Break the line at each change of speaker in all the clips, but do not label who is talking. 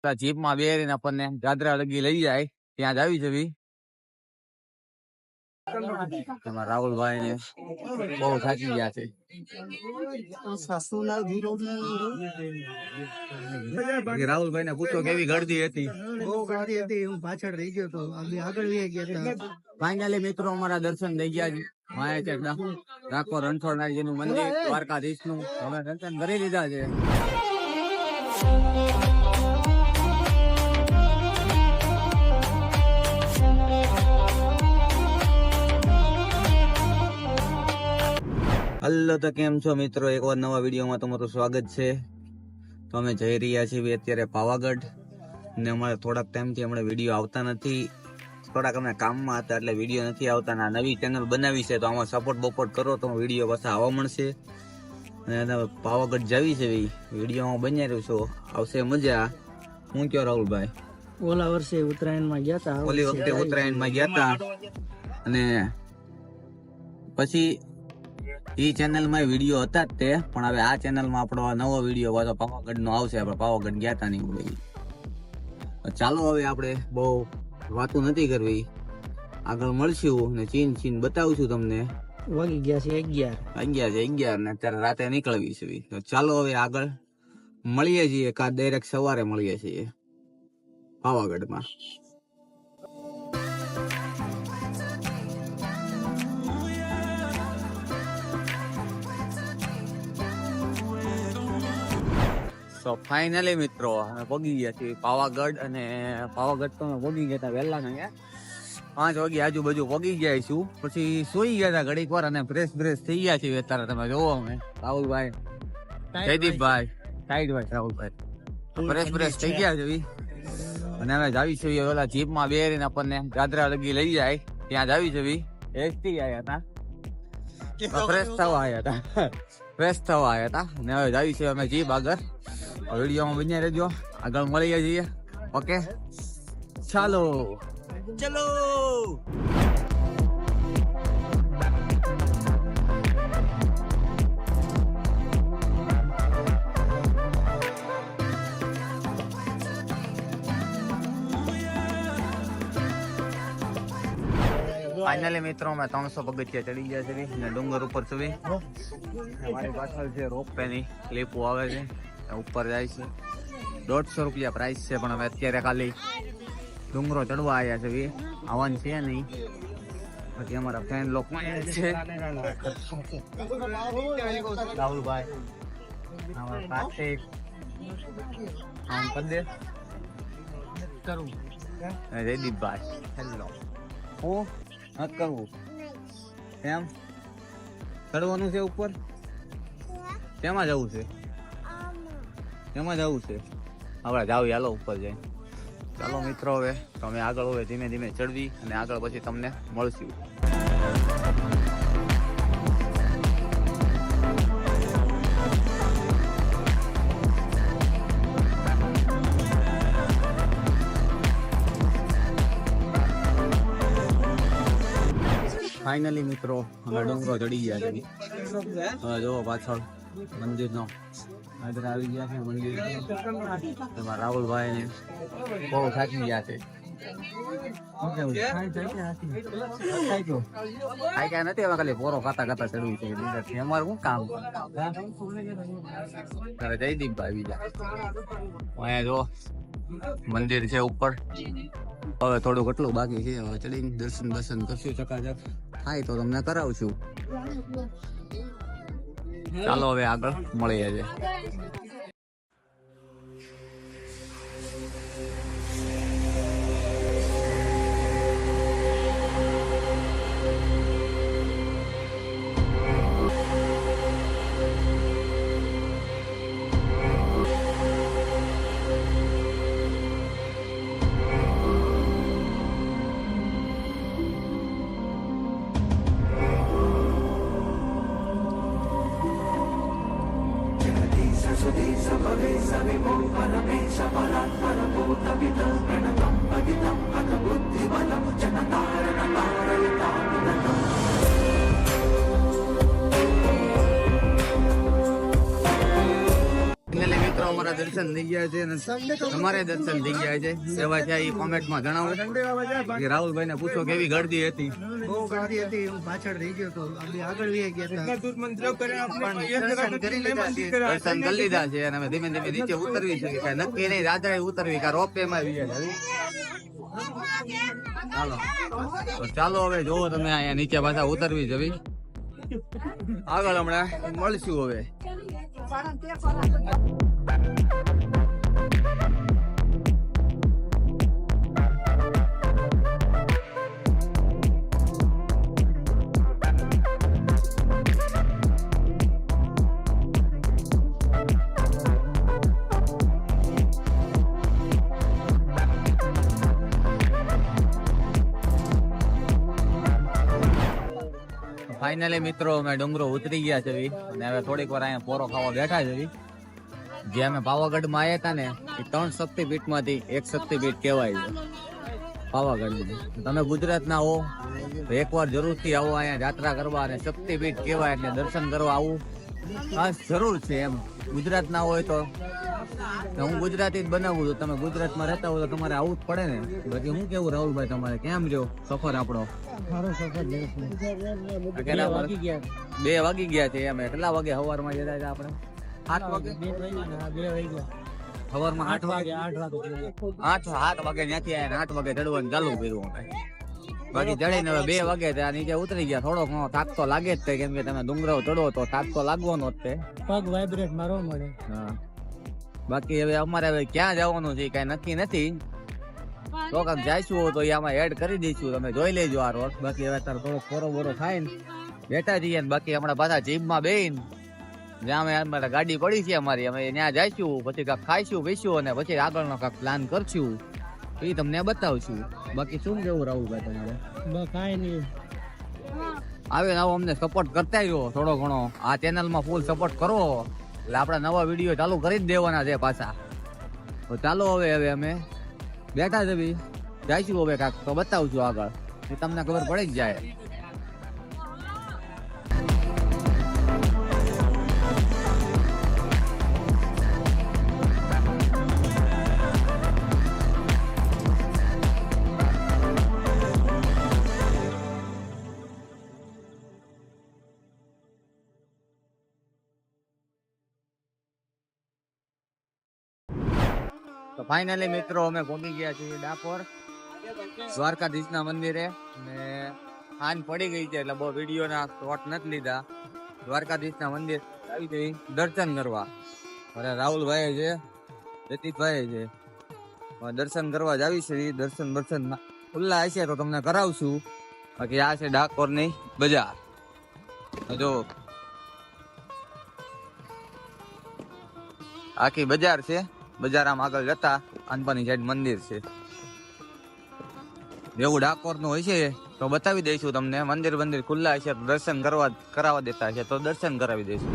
જીપમાં બેરીને આપણને દાદરા લગી લઈ જાય ત્યાં જ આવી જવી. એમાં રાહુલભાઈ ને બહુ થાકી ગયા છે. રાહુલભાઈ ને પૂછો કેવી ગળદી હતી.
બહુ ગાડી હતી, હું પાછળ રહી ગયો તો આગળ લઈ ગયા.
ફાઇનલી મિત્રો અમારા દર્શન થઈ ગયા છે. ડાકોર રણછોડરાયજી નું મંદિર, દ્વારકાધીશ નું અમે દર્શન કરી લીધા છે. હલો તો કેમ છો મિત્રો, એક વાર નવા વિડીયોમાં તમારું સ્વાગત છે. તો અમે જઈ રહ્યા છીએ અત્યારે પાવાગઢ ને અમારે થોડાક ટાઈમથી હમણાં વિડીયો આવતા નથી. થોડાક અમે કામમાં હતા એટલે વિડીયો નથી આવતા. ના નવી ચેનલ બનાવી છે તો આમાં સપોર્ટ કરો તો વિડીયો પાછા આવવા મળશે. અને પાવાગઢ જાવી છે વિડીયોમાં બન્યા રહ્યું છો, આવશે મજા. હું કયો રાહુલભાઈ?
ઓલા વર્ષે ઉત્તરાયણમાં ગયા હતા,
ઓલી વખતે ઉત્તરાયણમાં ગયા હતા અને પછી ઈ ચેનલમાં વિડીયો હતા જ તે, પણ હવે આ ચેનલમાં આપણો નવો વિડીયો પાછો પાવાગઢ નો આવશે. આપણે પાવાગઢ ગયા હતા નહીં બોલી. ચાલો હવે આપણે બહુ વાતો નથી કરવી, આગળ મળશું ને ચીન બતાવશું તમને.
વાગી ગયા છે
11 ને અત્યારે રાતે નીકળવી છે. તો ચાલો હવે આગળ મળીએ છીએ, કા ડાયરેક્ટ સવારે મળીએ છીએ પાવાગઢમાં. તો ફાઇનલી મિત્રો અમે પગી ગયા છીએ પાવાગઢ. અને પાવાગઢ તો અમે પગી ગયા હતા વહેલા ને 5 વાગે આજુબાજુ પગી ગયા છું. પછી સુઈ ગયા હતા ઘડીક વાર અને ફ્રેશ થઈ ગયા છીએ. અત્યારે તમે જોવો અમે રાહુલભાઈ, જયદીપભાઈ, સાઈડભાઈ, રાહુલભાઈ ફ્રેશ થઈ ગયા છે અને અમે જાવી છીએ ઓલા જીપમાં બેરીને આપણને દાદરા લગી લઈ જાય ત્યાં જ આવી જવી. એસટી આવ્યા હતા, ફ્રેશ થવા આવ્યા હતા અને હવે જાવી છીએ અમે જીપ આગળ. વિડીયોમાં બન્યા રહેજો, આગળ મળીએ છીએ. ઓકે ચાલો. ફાઇનલી મિત્રો અમે 300 પગથિયા ચડી ગયા છે ને ડુંગર ઉપર ચડી. મારી પાછળ છે રોપવે ની ક્લિપો આવે છે, ઉપર જાય છે. 150 રૂપિયા પ્રાઇસ છે, પણ અમે અત્યારે ખાલી ડુંગરો ચડવા આવ્યા છે. આવવાનું છે નહીં. પછી અમારા ફ્રેન્ડ લોકો છે રાહુલભાઈ, કાર્તિક, જયદીપભાઈ. હેલો, હું નથી કરવું એમ ચડવાનું છે ઉપર. તેમાં જવું છે, આપણે જાવ હાલો ઉપર જાય. ચાલો મિત્રો, હવે તમે આગળ હવે ધીમે ચડવી અને આગળ પછી તમને મળશું. ફાઇનલી મિત્રો અમે ડુંગરો ચડી ગયા છે. જો પાછળ મંદિર નો આવી ગયા છે. મંદિર એમાં રાહુલભાઈ ને બહુ થાકી ગયા છે. નથી હવે ખાલી પોરો ખાતા ચડવું છે. અમારું શું કામ? જયદીપભાઈ બીજા અહીંયા જો મંદિર છે ઉપર. હવે થોડું કેટલું બાકી છે, હવે ચડીને દર્શન કરશું. ચકાચક થાય તો તમને કરાવશું. ચાલો હવે આગળ મળીએ છીએ. અમારા દર્શન થઈ ગયા છે અને તમારે દર્શન થઈ ગયા છે એવા છે એ કોમેન્ટમાં જણાવો. રાહુલભાઈ ને પૂછો કેવી ગળદી હતી.
બહુ ગાડી હતી, હું પાછળ રહી ગયો તો અમે આગળ વહી ગયા હતા. પણ દર્શન કરી લીધા છે.
દર્શન કરી લીધા છે અને અમે ધીમે ધીમે નીચે ઉતરવી છે કે નક્કી નહીં રાત્રે ઉતરવી કે રોપવે માં આવી ગયા. ચાલો તો ચાલો હવે જોવો તમે અહીંયા નીચે પાછા ઉતરવી જવી. આગળ હમણાં મળશું હવે. ફાઇનલી મિત્રો અમે ડુંગરો ઉતરી ગયા છે અને હવે થોડીક વાર અહીંયા પોરો ખાવા બેઠા છે. જે અમે પાવાગઢમાં આવ્યા હતા ને એ 3 શક્તિપીઠ માંથી એક શક્તિપીઠ કહેવાય છે પાવાગઢ. તમે ગુજરાતના હો તો એકવાર જરૂરથી આવો અહીંયા યાત્રા કરવા અને શક્તિપીઠ કહેવાય એટલે દર્શન કરવા આવું ખાસ જરૂર છે. એમ ગુજરાતના હોય તો હું ગુજરાતી જ બનાવું છું. તમે ગુજરાતમાં રહેતા હોય તો તમારે આવું જ પડે ને. બાકી હું કેવું રાહુલભાઈ તમારે કેમ રહ્યો સફર આપણો? 2 વાગી ગયા છે. અમે કેટલા વાગે સવારમાં જતા હતા આપણે? 8 વાગે. સવારમાં 8 વાગે 8 વાગે ત્યાંથી આવ્યા 8 વાગે ચડવાનું ચાલુ કર્યું અમે. બાકી ચડીને હવે 2 વાગે ત્યાં નીચે ઉતરી ગયા. થોડો ઘણો થાક તો લાગે જ છે કેમ કે તમે ડુંગરો ચડો તો થાક તો લાગવાનો જ છે.
પગ વાઇબ્રેટ મારવા મળે.
હા બાકી હવે અમારે હવે ક્યાં જવાનું છે કઈ નક્કી નથી. તો કાંક જઈશું તો એ આમાં એડ કરી દઈશું. તમે જોઈ લેજો આ રોડ. બાકી હવે અત્યારે થોડો કોરો બોરો થાય ને બેઠા જઈએ. બાકી હમણાં પાછા જીમમાં બેન જ્યાં અમે ગાડી પડી છે અમારી, અમે ત્યાં જઈશું પછી કાંક ખાઈશું પીશું અને પછી આગળનો કાંક પ્લાન કરશું એ તમને બતાવશું. બાકી શું કેવું રાહુલભાઈ તમારે?
કાંઈ નહીં,
આવે આવો અમને સપોર્ટ કરતા રહ્યો થોડો ઘણો. આ ચેનલમાં ફૂલ સપોર્ટ કરો એટલે આપણે નવા વિડીયો ચાલુ કરી જ દેવાના છે પાછા. તો ચાલો હવે અમે બેઠા છે ભાઈ જઈશું હવે કાંક તો બતાવશું આગળ એ તમને ખબર પડી જ જાય. તો ફાઇનલી મિત્રો અમે પહોંચી ગયા છીએ ડાકોર દ્વારકાધીશના મંદિરે. અને આન પડી ગઈ છે એટલે બહુ વિડીયોના શોટ નથી લીધા. દ્વારકાધીશના મંદિર આવી જઈ દર્શન કરવા. અરે રાહુલભાઈ છે, જતીશભાઈ છે, દર્શન કરવા જ આવી છે. દર્શન ખુલ્લા હશે તો તમને કરાવશું. બાકી આ છે ડાકોરની બજાર. જો આખી બજાર છે. બજાર આમ આગળ જતા આનપાની સાઈડ મંદિર છે. એવું ડાકોર નું હોય છે તો બતાવી દઈશું તમને. મંદિર ખુલ્લા હશે તો દર્શન કરાવવા દેતા હશે તો દર્શન કરાવી દઈશું.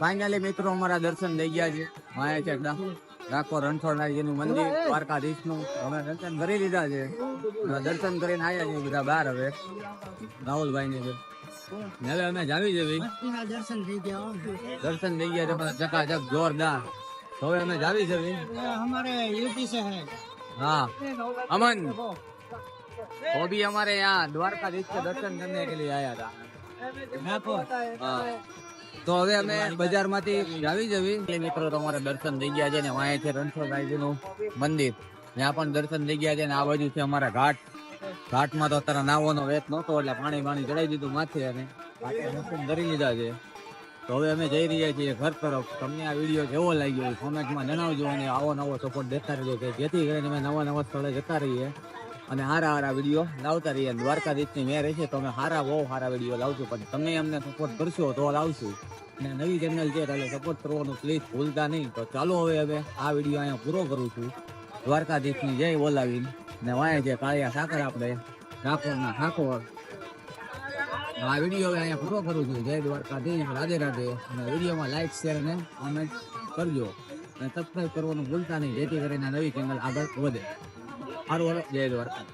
ફાઇનલી મિત્રો અમારા દર્શન થઈ ગયા છે. માયા છે ડાકોર રણછોડરાયજીનું મંદિર દ્વારકાધીશનું અમે દર્શન કરી લીધા છે. દર્શન કરીને આવ્યા છીએ બધા બહાર. હવે રાહુલભાઈ ને હવે અમે જાવી જવી
દર્શન થઈ ગયા.
દર્શન થઈ ગયા છે ચકાચક જોરદાર. હવે અમે જાવી જવી
हमारे यूपी से है.
हाँ अमन वो भी हमारे यहाँ द्वारकाधीश के दर्शन करने के लिए आया था. हाँ તો હવે અમે બજારમાંથી આવી જવી. મિત્રો તમારે દર્શન થઈ ગયા છે ને અહીંયા છે રણછોડરાયજીનું મંદિર. ત્યાં પણ દર્શન થઈ ગયા છે ને આ બાજુ છે અમારા ઘાટ. ઘાટમાં તો અત્યારે નાવાનો વેત નહોતો એટલે પાણી ચડાવી દીધું માથે અને દર્શન કરી લીધા છે. તો હવે અમે જઈ રહ્યા છીએ ઘર તરફ. તમને આ વિડીયો કેવો લાગ્યો કોમેન્ટમાં જણાવજો અને આવો નવો સપોર્ટ દેતા રહેજો કે જેથી કરીને અમે નવા સ્થળે જતા રહીએ અને હારા વિડીયો લાવતા રહીએ. દ્વારકાધીશની મેર રહેશે તો અમે બહુ સારા વિડીયો લાવશું. પણ તમે અમને સપોર્ટ કરશો તો લાવશું. અને નવી ચેનલ છે એટલે સપોર્ટ કરવાનું પ્લીઝ ભૂલતા નહીં. તો ચાલો હવે આ વિડીયો અહીંયા પૂરો કરું છું. દ્વારકાધીશની જય બોલાવીને ને વાય છે કાળિયા સાકર આપણે ઠાકોરના ઠાકોર. આ વિડીયો હવે અહીંયા પૂરો કરું છું. જય દ્વારકાધીશ, રાધે રાધે. અને વિડીયોમાં લાઈક શેર અને કોમેન્ટ કરજો અને સબસ્ક્રાઈબ કરવાનું ભૂલતા નહીં, જેથી કરીને નવી ચેનલ આગળ વધે. સારું, જય દ્વારકા.